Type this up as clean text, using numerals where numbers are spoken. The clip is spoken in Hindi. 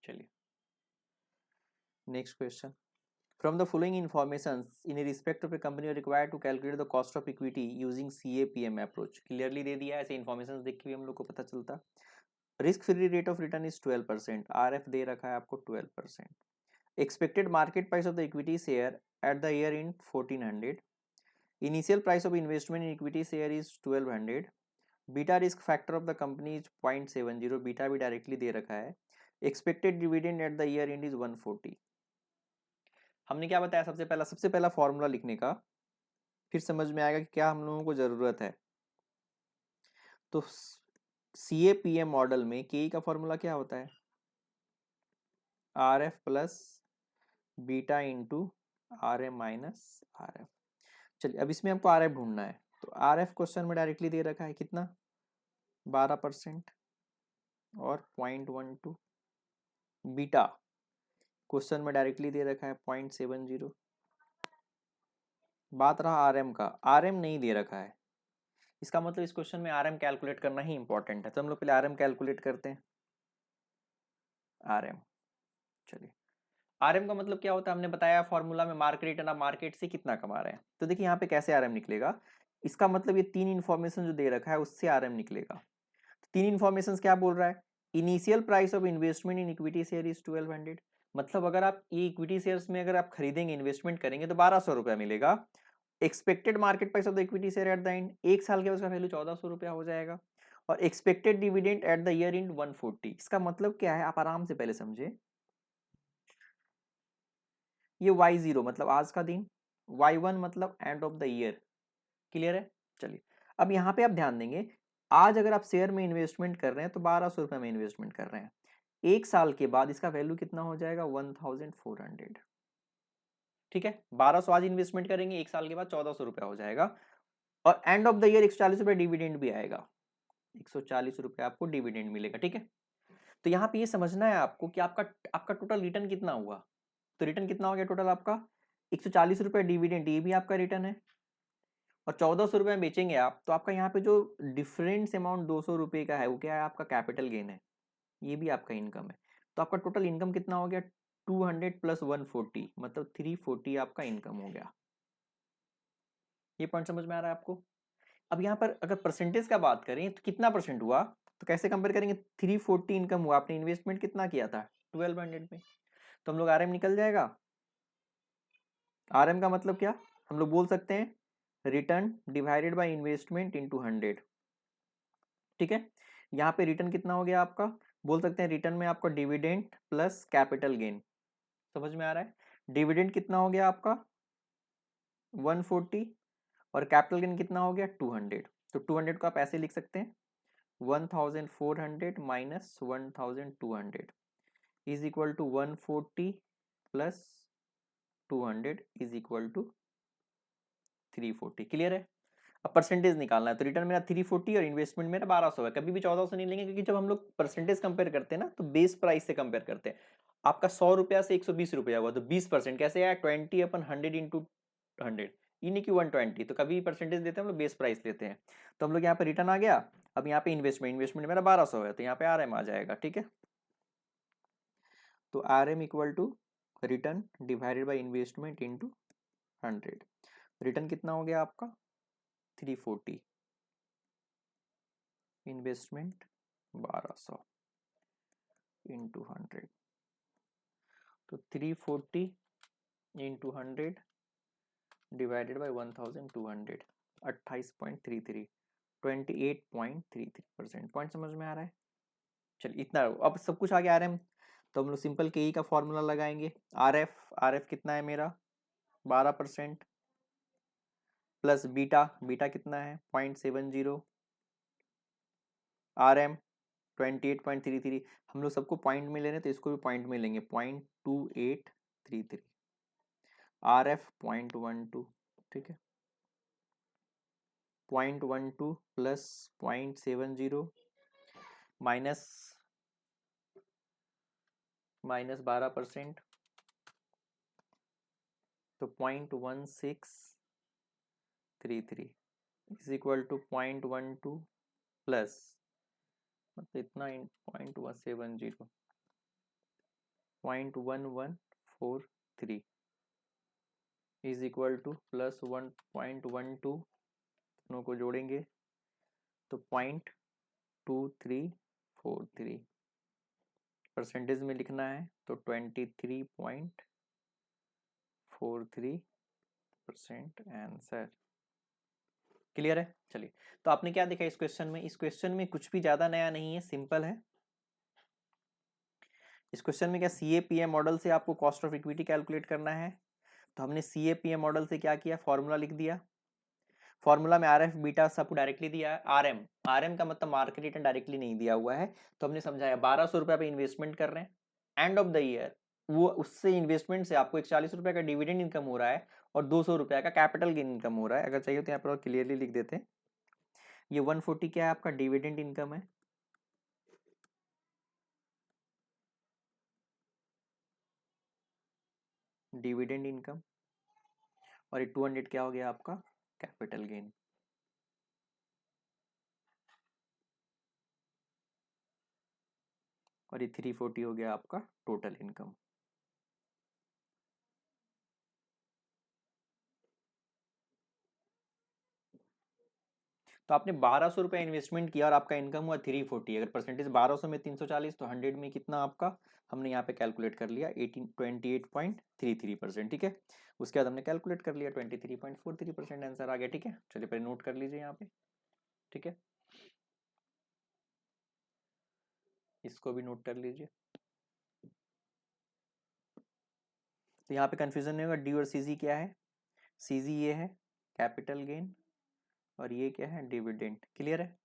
चलिए next question. From the following informations, in respect of a company, you are required to calculate the cost of equity using CAPM approach. Clearly दे दिया है, ऐसे informations देख के भी हम लोग को पता चलता। Risk free rate of return is 12%, RF दे रखा है आपको 12%. Expected market price of the equity share at the year in 1400. Initial price of investment in equity share is 1200. Beta risk factor of the company is 0.70, beta भी directly दे रखा है. Expected dividend at the year end is 140. हमने क्या बताया? सबसे पहला फॉर्मूला लिखने का, फिर समझ में आएगा कि क्या हम लोगों को जरूरत है। तो CAPM मॉडल में के का फॉर्मूला क्या होता है? RF plus beta into RM minus RF। चलिए अब इसमें हमको RF ढूंढना है, तो RF क्वेश्चन में डायरेक्टली दे रखा है कितना? 12% और 0.12। बीटा क्वेश्चन में डायरेक्टली दे रखा है 0.70। बात रहा RM का, RM नहीं दे रखा है, इसका मतलब इस क्वेश्चन में RM कैलकुलेट करना ही इंपॉर्टेंट है। तो हम लोग पहले RM कैलकुलेट करते हैं। RM, चलिए RM का मतलब क्या होता है? हमने बताया फॉर्मूला में, मार्केट रिटर्न, आप मार्केट से कितना कमा रहे हैं। तो देखिए यहाँ पे कैसे RM निकलेगा, इसका मतलब ये तीन इंफॉर्मेशन जो दे रखा है उससे RM निकलेगा। तो तीन इंफॉर्मेशन क्या बोल रहा है? Initial price of investment in equity share is 1200। मतलब अगर आप ये इक्विटी शेयर्स में अगर आप खरीदेंगे, इन्वेस्टमेंट करेंगे तो 1200 रुपया मिलेगा। Expected market price of the equity share at the end, एक साल के बाद उसका वैल्यू 1400 रुपया हो जाएगा। और expected dividend at the year and 140। इसका मतलब क्या है, आप आराम से पहले समझे। ये Y0 मतलब आज का दिन, Y1 मतलब end of the year. Clear है? चलिए अब यहाँ पे आप ध्यान देंगे, आज अगर आप शेयर में इन्वेस्टमेंट कर रहे हैं तो 1200 रुपए में इन्वेस्टमेंट कर रहे हैं। एक साल के बाद इसका वैल्यू कितना हो जाएगा? 1400। ठीक है, 1200 आज इन्वेस्टमेंट करेंगे, एक साल के बाद 1400 रुपया हो जाएगा। और एंड ऑफ द ईयर 140 रुपए डिविडेंड भी आएगा, 140 रुपए आपको डिविडेंड मिलेगा। ठीक है, तो यहाँ पे ये समझना है आपको कि आपका आपका टोटल रिटर्न कितना हुआ। तो रिटर्न कितना हो गया टोटल आपका? 140 रुपए डिविडेंड, ये भी आपका रिटर्न है। और 1400 रुपए में बेचेंगे आप, तो आपका यहाँ पे जो डिफरेंस अमाउंट 200 रुपए का है वो क्या है? आपका कैपिटल गेन है, ये भी आपका इनकम है। तो आपका टोटल इनकम कितना हो गया? 200 प्लस 140 मतलब 340 आपका इनकम हो गया। ये पॉइंट समझ में आ रहा है आपको? अब यहाँ पर अगर परसेंटेज का बात करें तो कितना परसेंट हुआ, तो कैसे कंपेयर करेंगे? 340 इनकम हुआ, आपने इन्वेस्टमेंट कितना किया था? 1200 में। तो हम लोग RM निकल जाएगा। RM का मतलब क्या, हम लोग बोल सकते हैं return divided by investment into 100। ठीक है, यहाँ पे रिटर्न कितना हो गया आपका? बोल सकते हैं रिटर्न में आपका डिविडेंड प्लस कैपिटल गेन। समझ में आ रहा है? डिविडेंड कितना हो गया आपका? 140। और कैपिटल गेन कितना हो गया? 200। तो 200 को आप ऐसे लिख सकते हैं 1400 minus 1200 is equal to 140 plus 200 is equal to 340। Clear है? अब परसेंटेज निकालना है, तो रिटर्न मेरा 340 और इन्वेस्टमेंट मेरा 1200 है। कभी भी 1400 नहीं लेंगे, क्योंकि जब हम लोग परसेंटेज कंपेयर करते हैं ना तो बेस प्राइस से कंपेयर करते हैं। आपका 100 रुपया से 120 रुपया हुआ, तो 20% कैसे आया? 20 अपन 100 इंटू 100, इन्हीं की 120। तो कभी परसेंटेज देते हैं हम लोग बेस प्राइस लेते हैं। तो हम लोग यहाँ पे रिटर्न आ गया। अब यहाँ पे इन्वेस्टमेंट मेरा 1200 है, तो यहाँ पे RM आ जाएगा। ठीक है, तो RM equal to return divided by investment into 100। रिटर्न कितना हो गया आपका? 340, इन्वेस्टमेंट 1200 इंटू 100। तो 340 इंटू 100 डिवाइडेड बाई 1200, 28.33, 28.33%। पॉइंट समझ में आ रहा है? चलिए इतना, अब सब कुछ आ गया RM। तो हम लोग सिंपल के का फॉर्मूला लगाएंगे। RF कितना है मेरा? 12% प्लस बीटा, बीटा कितना है? 0.70। RM 28.33। हम लोग सबको पॉइंट में ले रहे हैं तो इसको भी पॉइंट में लेंगे, 0.2833। RF 0.12। ठीक है, 0.12 प्लस 0.70 माइनस 12%, तो 0.1633 इज इक्वल टू 0.12 प्लस मतलब इतना 0.170 0.1143 इज इक्वल टू प्लस 1.12, दोनों को जोड़ेंगे तो 0.2343, परसेंटेज में लिखना है तो 23.43% आंसर। क्लियर है? चलिए, तो आपने क्या देखा इस क्वेश्चन में? इस क्वेश्चन में कुछ भी ज्यादा नया नहीं है, सिंपल है। इस क्वेश्चन में क्या CAPM मॉडल से आपको कॉस्ट ऑफ इक्विटी कैलकुलेट करना है, तो हमने CAPM मॉडल से क्या किया, फॉर्मूला लिख दिया। फॉर्मूला में RF बीटा सबको डायरेक्टली दिया है, RM का मतलब मार्केट रिटर्न डायरेक्टली नहीं दिया हुआ है, तो हमने समझाया 1200 रुपये पे इन्वेस्टमेंट कर रहे हैं, एंड ऑफ द ईयर वो उससे इन्वेस्टमेंट से आपको 140 रुपये का डिविडेंड इनकम हो रहा है और 200 रुपये का कैपिटल गेन इनकम हो रहा है। अगर चाहिए तो यहाँ पर और क्लियरली लिख देते हैं, ये 140 क्या है आपका डिविडेंड इनकम है, डिविडेंड इनकम, और ये 200 क्या हो गया आपका कैपिटल गेन। और ये 340 हो गया आपका टोटल इनकम। तो आपने 1200 रुपये इन्वेस्टमेंट किया और आपका इनकम हुआ 340, अगर परसेंटेज 1200 में 340 तो 100 में कितना आपका, हमने यहाँ पे कैलकुलेट कर लिया 28.33%। ठीक है, उसके बाद हमने कैलकुलेट कर लिया 23.43% आंसर आ गया। ठीक है, चलिए पहले नोट कर लीजिए यहाँ पे। ठीक है, इसको भी नोट कर लीजिए। तो यहाँ पे कंफ्यूजन नहीं होगा, डी और सीजी क्या है, सीजी ये है कैपिटल गेन और ये क्या है डिविडेंड। क्लियर है?